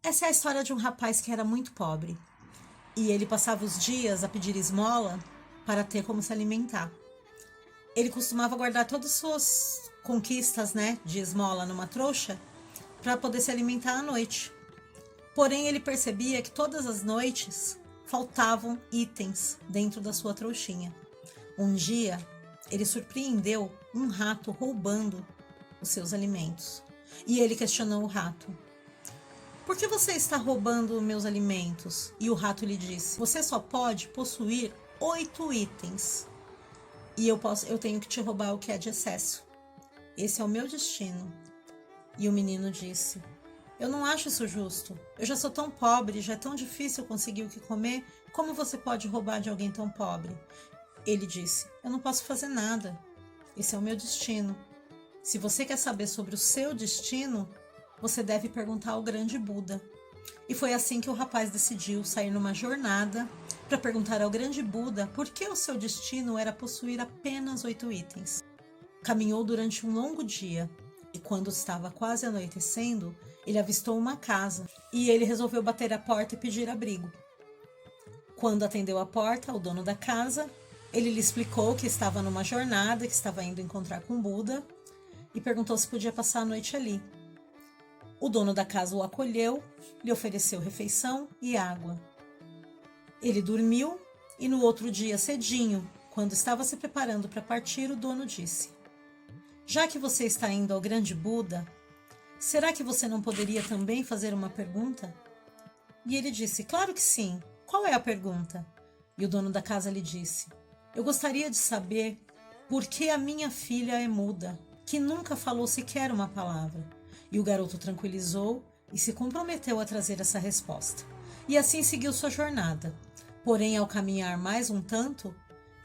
Essa é a história de um rapaz que era muito pobre e ele passava os dias a pedir esmola para ter como se alimentar. Ele costumava guardar todas as suas conquistas, de esmola numa trouxa para poder se alimentar à noite. Porém, ele percebia que todas as noites faltavam itens dentro da sua trouxinha. Um dia, ele surpreendeu um rato roubando os seus alimentos. E ele questionou o rato: "Por que você está roubando meus alimentos?" E o rato lhe disse: "Você só pode possuir 8 itens. E eu tenho que te roubar o que é de excesso. Esse é o meu destino." E o menino disse: "Eu não acho isso justo. Eu já sou tão pobre, já é tão difícil conseguir o que comer. Como você pode roubar de alguém tão pobre?" Ele disse: "Eu não posso fazer nada. Esse é o meu destino. Se você quer saber sobre o seu destino, você deve perguntar ao grande Buda." E foi assim que o rapaz decidiu sair numa jornada para perguntar ao grande Buda por que o seu destino era possuir apenas 8 itens. Caminhou durante um longo dia e quando estava quase anoitecendo, ele avistou uma casa e ele resolveu bater a porta e pedir abrigo. Quando atendeu a porta, o dono da casa, ele lhe explicou que estava numa jornada, que estava indo encontrar com Buda e perguntou se podia passar a noite ali. O dono da casa o acolheu, lhe ofereceu refeição e água. Ele dormiu e no outro dia cedinho, quando estava se preparando para partir, o dono disse: "Já que você está indo ao grande Buda, será que você não poderia também fazer uma pergunta?" E ele disse: "Claro que sim. Qual é a pergunta?" E o dono da casa lhe disse: "Eu gostaria de saber por que a minha filha é muda, que nunca falou sequer uma palavra." E o garoto tranquilizou e se comprometeu a trazer essa resposta. E assim seguiu sua jornada. Porém, ao caminhar mais um tanto,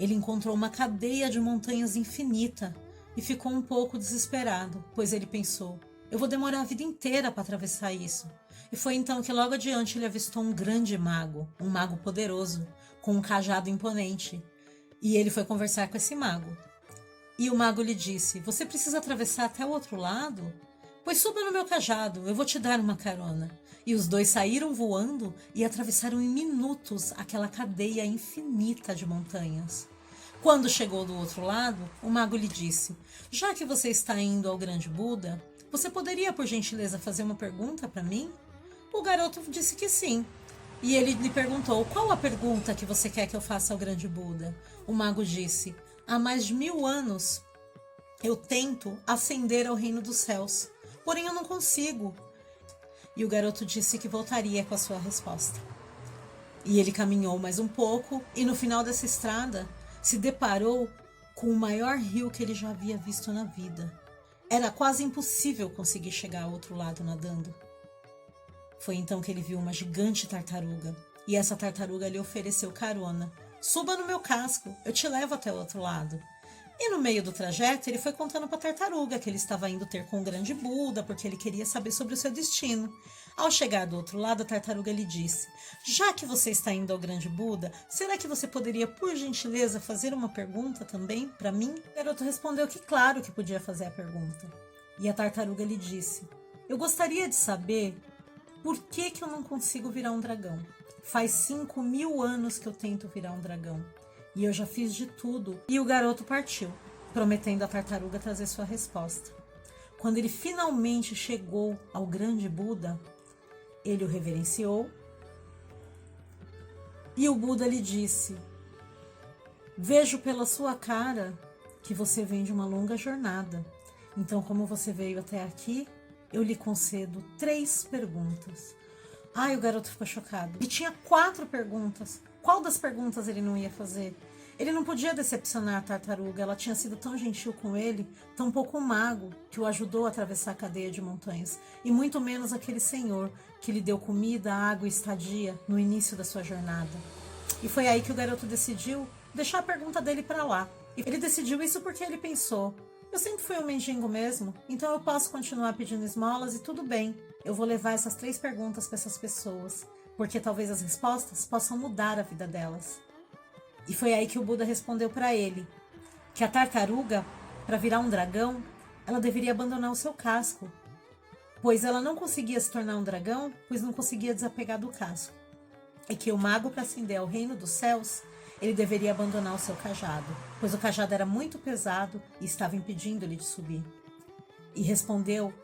ele encontrou uma cadeia de montanhas infinita e ficou um pouco desesperado, pois ele pensou: "Eu vou demorar a vida inteira para atravessar isso." E foi então que logo adiante ele avistou um grande mago, um mago poderoso, com um cajado imponente. E ele foi conversar com esse mago. E o mago lhe disse: "Você precisa atravessar até o outro lado? Pois suba no meu cajado, eu vou te dar uma carona." E os dois saíram voando e atravessaram em minutos aquela cadeia infinita de montanhas. Quando chegou do outro lado, o mago lhe disse: "Já que você está indo ao grande Buda, você poderia, por gentileza, fazer uma pergunta para mim?" O garoto disse que sim. E ele lhe perguntou: "Qual a pergunta que você quer que eu faça ao grande Buda?" O mago disse: "Há mais de 1000 anos eu tento ascender ao reino dos céus, porém eu não consigo." E o garoto disse que voltaria com a sua resposta. E ele caminhou mais um pouco e no final dessa estrada se deparou com o maior rio que ele já havia visto na vida. Era quase impossível conseguir chegar ao outro lado nadando. Foi então que ele viu uma gigante tartaruga e essa tartaruga lhe ofereceu carona: "Suba no meu casco, eu te levo até o outro lado." E no meio do trajeto, ele foi contando para a tartaruga que ele estava indo ter com o grande Buda, porque ele queria saber sobre o seu destino. Ao chegar do outro lado, a tartaruga lhe disse: "Já que você está indo ao grande Buda, será que você poderia, por gentileza, fazer uma pergunta também para mim?" O garoto respondeu que claro que podia fazer a pergunta. E a tartaruga lhe disse: "Eu gostaria de saber por que eu não consigo virar um dragão. Faz 5000 anos que eu tento virar um dragão. E eu já fiz de tudo." E o garoto partiu, prometendo à tartaruga trazer sua resposta. Quando ele finalmente chegou ao grande Buda, ele o reverenciou. E o Buda lhe disse: "Vejo pela sua cara que você vem de uma longa jornada. Então, como você veio até aqui, eu lhe concedo 3 perguntas." Ai, o garoto ficou chocado. E tinha 4 perguntas. Qual das perguntas ele não ia fazer? Ele não podia decepcionar a tartaruga. Ela tinha sido tão gentil com ele, tão pouco mago, que o ajudou a atravessar a cadeia de montanhas. E muito menos aquele senhor que lhe deu comida, água e estadia no início da sua jornada. E foi aí que o garoto decidiu deixar a pergunta dele para lá. E ele decidiu isso porque ele pensou: "Eu sempre fui um mendigo mesmo, então eu posso continuar pedindo esmolas e tudo bem. Eu vou levar essas 3 perguntas para essas pessoas, porque talvez as respostas possam mudar a vida delas." E foi aí que o Buda respondeu para ele que a tartaruga, para virar um dragão, ela deveria abandonar o seu casco, pois ela não conseguia se tornar um dragão, pois não conseguia desapegar do casco. E que o mago, para ascender ao reino dos céus, ele deveria abandonar o seu cajado, pois o cajado era muito pesado e estava impedindo-lhe de subir. E respondeu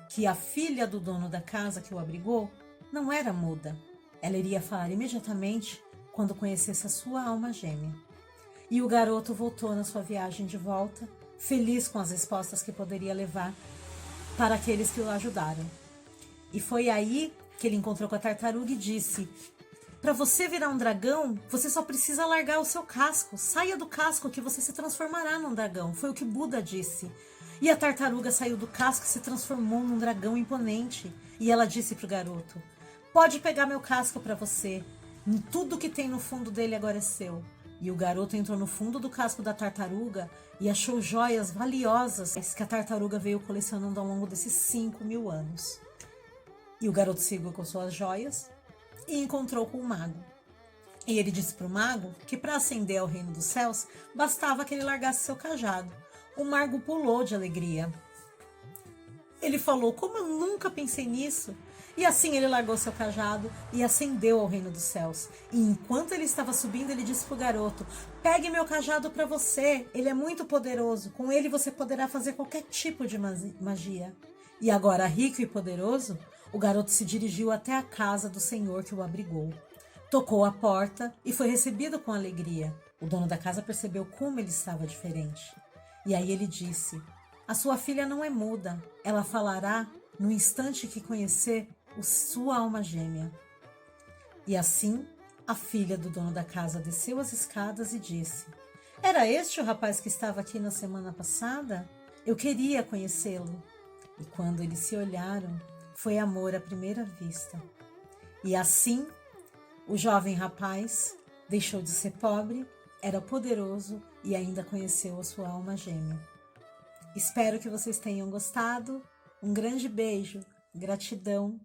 que a filha do dono da casa que o abrigou não era muda. Ela iria falar imediatamente quando conhecesse a sua alma gêmea. E o garoto voltou na sua viagem de volta, feliz com as respostas que poderia levar para aqueles que o ajudaram. E foi aí que ele encontrou com a tartaruga e disse: para você virar um dragão, você só precisa largar o seu casco. Saia do casco que você se transformará num dragão. Foi o que Buda disse. E a tartaruga saiu do casco e se transformou num dragão imponente. E ela disse pro garoto: pode pegar meu casco para você. Tudo que tem no fundo dele agora é seu. E o garoto entrou no fundo do casco da tartaruga e achou joias valiosas que a tartaruga veio colecionando ao longo desses 5.000 anos. E o garoto seguiu com suas joias e encontrou com o mago. E ele disse para o mago que para ascender ao reino dos céus bastava que ele largasse seu cajado. O mago pulou de alegria. Ele falou: como eu nunca pensei nisso? E assim ele largou seu cajado e ascendeu ao reino dos céus. E enquanto ele estava subindo, ele disse para o garoto: pegue meu cajado para você, ele é muito poderoso. Com ele você poderá fazer qualquer tipo de magia. E agora, rico e poderoso, o garoto se dirigiu até a casa do senhor que o abrigou. Tocou a porta e foi recebido com alegria. O dono da casa percebeu como ele estava diferente. E aí ele disse: a sua filha não é muda, ela falará no instante que conhecer sua alma gêmea. E assim, a filha do dono da casa desceu as escadas e disse: era este o rapaz que estava aqui na semana passada? Eu queria conhecê-lo. E quando eles se olharam, foi amor à primeira vista. E assim, o jovem rapaz deixou de ser pobre, era poderoso e ainda conheceu a sua alma gêmea. Espero que vocês tenham gostado. Um grande beijo, gratidão